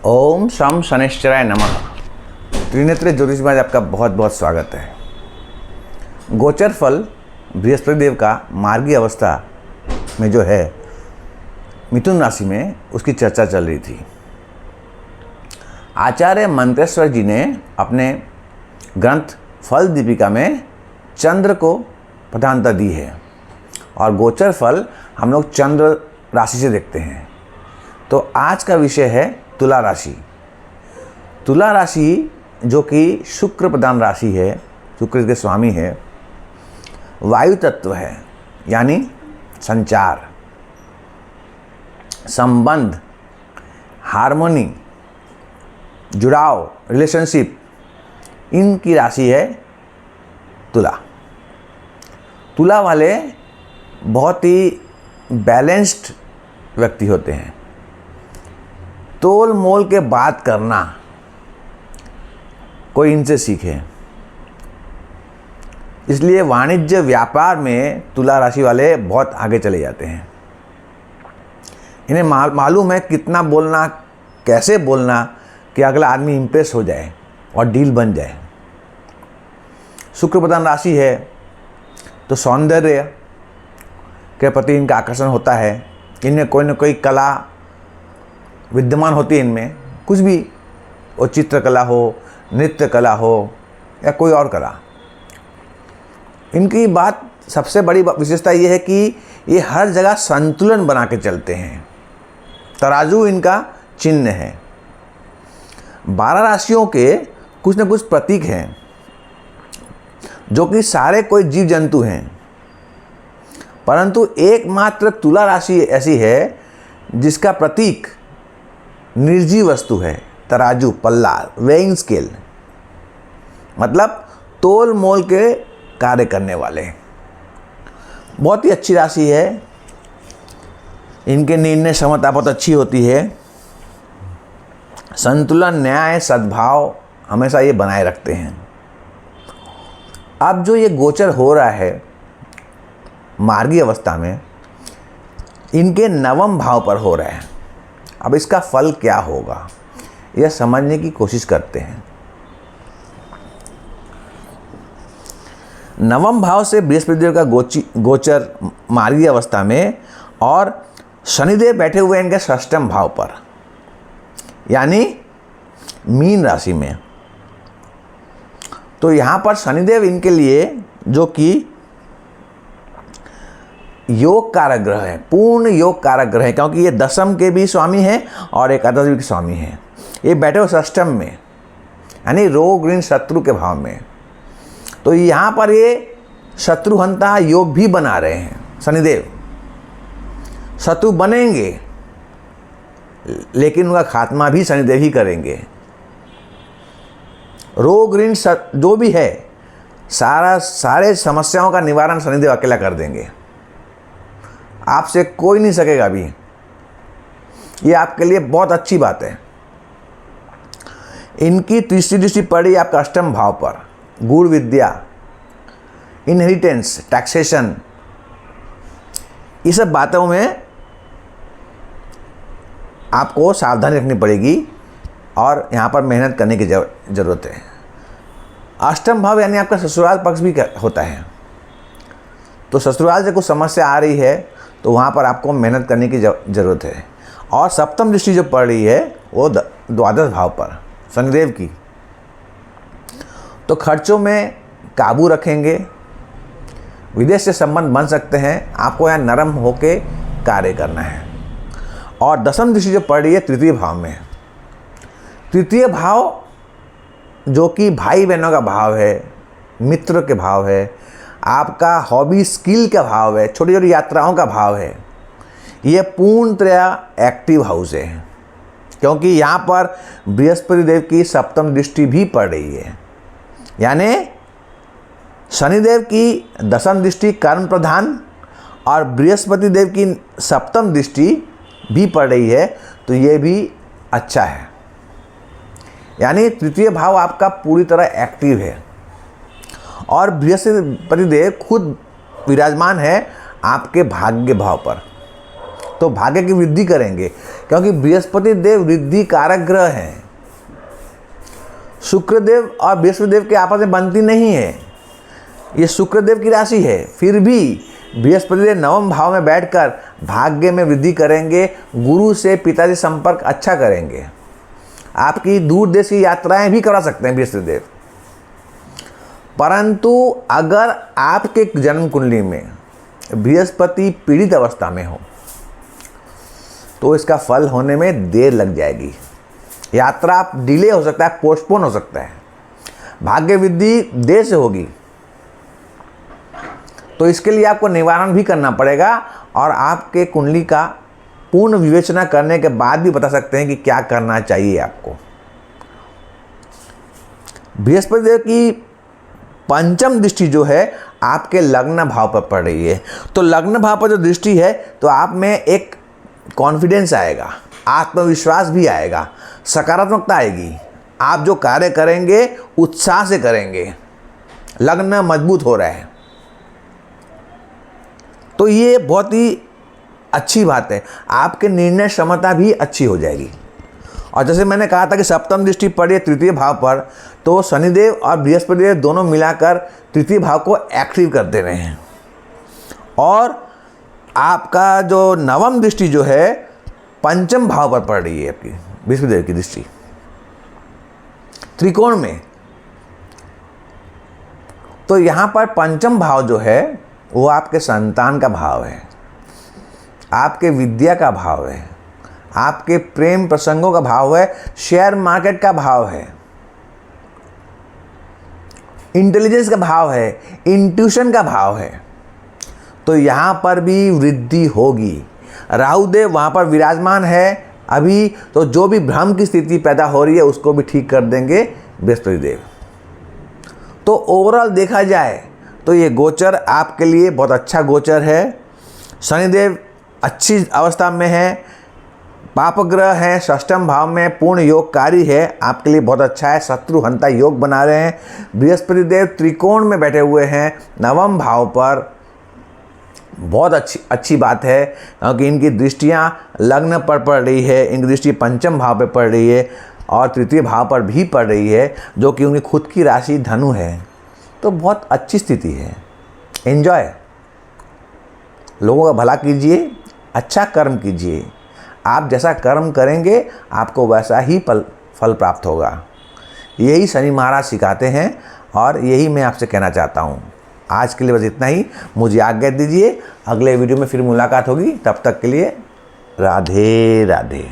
ओम शम शनिश्चराय नमः। त्रिनेत्र ज्योतिष में आपका बहुत बहुत स्वागत है। गोचर फल बृहस्पति देव का मार्गी अवस्था में जो है मिथुन राशि में, उसकी चर्चा चल रही थी। आचार्य मंत्रेश्वर जी ने अपने ग्रंथ फल दीपिका में चंद्र को प्रधानता दी है और गोचर फल हम लोग चंद्र राशि से देखते हैं। तो आज का विषय है तुला राशि। तुला राशि जो कि शुक्र प्रधान राशि है, शुक्र के स्वामी है, वायु तत्व है, यानी संचार, संबंध, हार्मोनी, जुड़ाव, रिलेशनशिप, इनकी राशि है तुला। तुला वाले बहुत ही बैलेंस्ड व्यक्ति होते हैं। तोल मोल के बात करना कोई इनसे सीखे। इसलिए वाणिज्य व्यापार में तुला राशि वाले बहुत आगे चले जाते हैं। इन्हें मालूम है कितना बोलना, कैसे बोलना कि अगला आदमी इंप्रेस हो जाए और डील बन जाए। शुक्र प्रधान राशि है तो सौंदर्य के प्रति इनका आकर्षण होता है। इनमें कोई न कोई कला विद्यमान होती है। इनमें कुछ भी, वो चित्रकला हो, नृत्य कला हो या कोई और कला। इनकी बात सबसे बड़ी विशेषता ये है कि ये हर जगह संतुलन बना के चलते हैं। तराजू इनका चिन्ह है। 12 राशियों के कुछ न कुछ प्रतीक हैं जो कि सारे कोई जीव जंतु हैं, परंतु एकमात्र तुला राशि ऐसी है जिसका प्रतीक निर्जीव वस्तु है। तराजू, पल्ला, वेइंग स्केल, मतलब तोल मोल के कार्य करने वाले। बहुत ही अच्छी राशि है। इनके निर्णय क्षमता बहुत अच्छी होती है। संतुलन, न्याय, सद्भाव हमेशा ये बनाए रखते हैं। अब जो ये गोचर हो रहा है मार्गी अवस्था में, इनके नवम भाव पर हो रहा है। अब इसका फल क्या होगा यह समझने की कोशिश करते हैं। नवम भाव से बृहस्पति देव का गोचर मार्गी अवस्था में, और शनिदेव बैठे हुए हैं इनके षष्ठम भाव पर, यानी मीन राशि में। तो यहाँ पर शनिदेव इनके लिए जो कि योग कारक ग्रह है, पूर्ण योग कारक ग्रह है, क्योंकि ये दशम के भी स्वामी हैं और एकादश के स्वामी हैं। ये बैठे हो षष्ठम में, यानी रोग ऋण शत्रु के भाव में। तो यहाँ पर ये शत्रुहंता योग भी बना रहे हैं। शनिदेव शत्रु बनेंगे, लेकिन उनका खात्मा भी शनिदेव ही करेंगे। रोग ऋण जो भी है, सारे समस्याओं का निवारण शनिदेव अकेला कर देंगे। आपसे कोई नहीं सकेगा अभी। ये आपके लिए बहुत अच्छी बात है। इनकी तीसरी दृष्टि पड़ी आपका अष्टम भाव पर। गुण विद्या, इनहेरिटेंस, टैक्सेशन, ये सब बातों में आपको सावधानी रखनी पड़ेगी और यहाँ पर मेहनत करने की ज़रूरत है। अष्टम भाव यानी आपका ससुराल पक्ष भी होता है। तो ससुराल से कुछ समस्या आ रही है तो वहाँ पर आपको मेहनत करने की ज़रूरत है। और सप्तम दृष्टि जो पड़ रही है वो द्वादश भाव पर शनिदेव की, तो खर्चों में काबू रखेंगे। विदेश से संबंध बन सकते हैं। आपको यहाँ नरम होके कार्य करना है। और दसम दृष्टि जो पड़ रही है तृतीय भाव में। तृतीय भाव जो कि भाई बहनों का भाव है, मित्र के भाव है, आपका हॉबी स्किल का भाव है, छोटी छोटी यात्राओं का भाव है। ये पूर्णतया एक्टिव हाउस है, क्योंकि यहाँ पर बृहस्पति देव की सप्तम दृष्टि भी पड़ रही है। यानी शनिदेव की दशम दृष्टि कर्म प्रधान और बृहस्पति देव की सप्तम दृष्टि भी पड़ रही है, तो ये भी अच्छा है। यानी तृतीय भाव आपका पूरी तरह एक्टिव है। और बृहस्पति देव खुद विराजमान है आपके भाग्य भाव पर। तो भाग्य की वृद्धि करेंगे, क्योंकि बृहस्पति देव वृद्धि कारक ग्रह हैं। शुक्रदेव और बृहस्पति देव के आपस में बनती नहीं है, ये शुक्रदेव की राशि है। फिर भी बृहस्पति देव नवम भाव में बैठकर भाग्य में वृद्धि करेंगे, गुरु से पिताजी संपर्क अच्छा करेंगे, आपकी दूर देश की यात्राएं भी करा सकते हैं बृहस्पति देव। परंतु अगर आपके जन्म कुंडली में बृहस्पति पीड़ित अवस्था में हो तो इसका फल होने में देर लग जाएगी, यात्रा डिले हो सकता है, पोस्टपोन हो सकता है, भाग्य वृद्धि देर से होगी। तो इसके लिए आपको निवारण भी करना पड़ेगा और आपके कुंडली का पूर्ण विवेचना करने के बाद भी बता सकते हैं कि क्या करना चाहिए आपको। बृहस्पति देव की पंचम दृष्टि जो है आपके लग्न भाव पर पड़ रही है, तो लग्न भाव पर जो दृष्टि है तो आप में एक कॉन्फिडेंस आएगा, आत्मविश्वास भी आएगा, सकारात्मकता आएगी, आप जो कार्य करेंगे उत्साह से करेंगे, लग्न मजबूत हो रहा है। तो ये बहुत ही अच्छी बात है, आपके निर्णय क्षमता भी अच्छी हो जाएगी। और जैसे मैंने कहा था कि सप्तम दृष्टि पड़ी है तृतीय भाव पर, तो शनिदेव और बृहस्पति देव दोनों मिलाकर तृतीय भाव को एक्टिव कर दे रहे हैं। और आपका जो नवम दृष्टि जो है पंचम भाव पर पड़ रही है, आपकी बृहस्पति देव की दृष्टि त्रिकोण में। तो यहाँ पर पंचम भाव जो है वो आपके संतान का भाव है, आपके विद्या का भाव है, आपके प्रेम प्रसंगों का भाव है, शेयर मार्केट का भाव है, इंटेलिजेंस का भाव है, इंट्यूशन का भाव है। तो यहाँ पर भी वृद्धि होगी। राहु देव वहाँ पर विराजमान है अभी, तो जो भी भ्रम की स्थिति पैदा हो रही है उसको भी ठीक कर देंगे बृहस्पति देव। तो ओवरऑल देखा जाए तो ये गोचर आपके लिए बहुत अच्छा गोचर है। शनिदेव अच्छी अवस्था में है, पापग्रह है, षष्ठम भाव में पूर्ण योगकारी है, आपके लिए बहुत अच्छा है, शत्रुहंता योग बना रहे हैं। बृहस्पति देव त्रिकोण में बैठे हुए हैं नवम भाव पर, बहुत अच्छी बात है, क्योंकि इनकी दृष्टियां लग्न पर पड़ रही है, इनकी दृष्टि पंचम भाव पे पड़ रही है और तृतीय भाव पर भी पड़ रही है, जो कि उनकी खुद की राशि धनु है। तो बहुत अच्छी स्थिति है। एंजॉय, लोगों का भला कीजिए, अच्छा कर्म कीजिए, आप जैसा कर्म करेंगे आपको वैसा ही फल प्राप्त होगा। यही शनि महाराज सिखाते हैं और यही मैं आपसे कहना चाहता हूँ। आज के लिए बस इतना ही, मुझे आज्ञा दीजिए, अगले वीडियो में फिर मुलाकात होगी। तब तक के लिए राधे राधे।